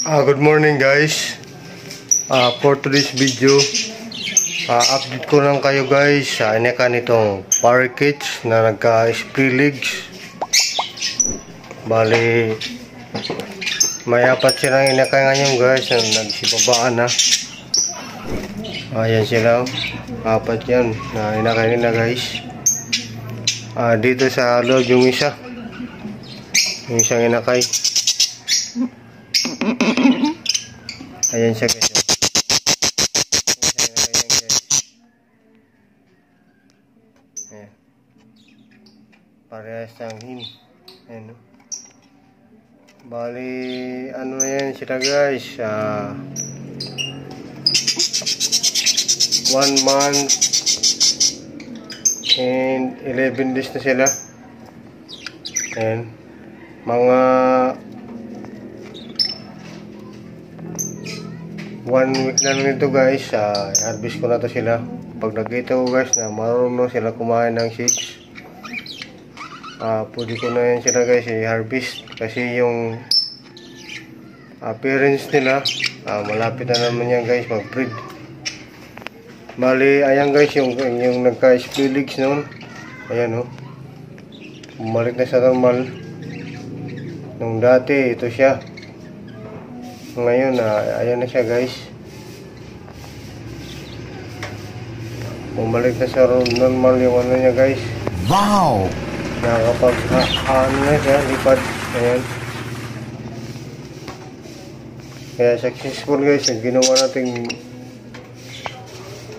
Good morning guys. For today's video, update ko lang kayo guys sa inakan itong parakeets na nagka-spray legs. Bali, may apat silang inakan ngayon guys na nagsibabaan na. Ayan sila, apat yan na inakan nila guys. Dito sa loob yung isa, yung isang inakay. Ayan siya guys. Ayan. Parehas ang hin. Ayan. Bali, ano na yan sila guys. 1 month and 11 days na sila. Ayan. Mga 1 week na nito guys, harvest ko na to sila. Pag nakita ko guys na marunong sila kumain ng seeds, pwede ko na yan sila guys i-harvest. Kasi yung appearance nila, malapit na naman yan guys mag-breed. Bali, ayan guys yung nagka-split legs noon. Ayan bumalik na sa normal. Nung dati, ito siya. Ngayon, ayan na siya guys. Bumalik na sa normal yung ano niya guys. Wow! Nakapag ano na siya, lipad. Ayan. Kaya successful guys yung ginawa nating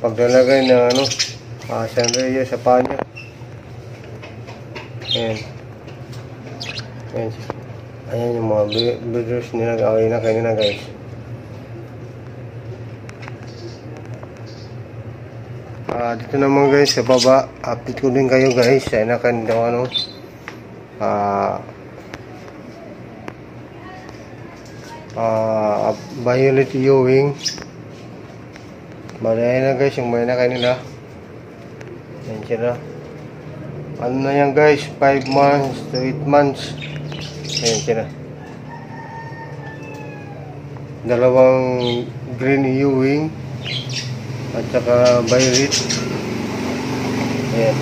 paglalagay ng sunray sa paa niya. Ayan. Ayan siya. Ayan yung mga breeders nila, na kanina guys. Dito naman guys sa baba, update ko din kayo guys sa inakan daw violet ewing. Bali ayan na guys yung may inakan nila. Ayan sila. Ano na yan guys, 5 months to 8 months. Ayan sila. Dalawang green ewing at saka violet. Ayan.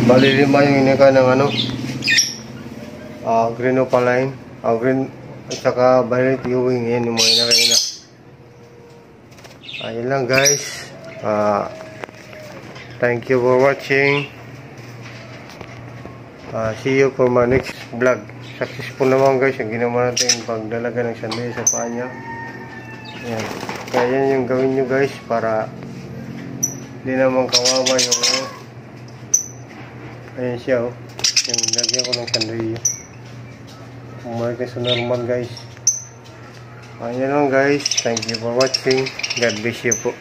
Bali 5 yung inika ng green opaline, green at saka violet ewing. Ayan yung mga inika nila. Ayan lang guys. Thank you for watching. See you for my next vlog. Successful naman guys yung ginawa natin pagdalaga ng sunday sa paa niya. Ayan. Kaya yan yung gawin nyo guys para hindi naman kawawa yung ayan siya yung lagyan ko ng sunday. Bumalik na sa normal guys. Ayan lang guys. Thank you for watching. God bless you po.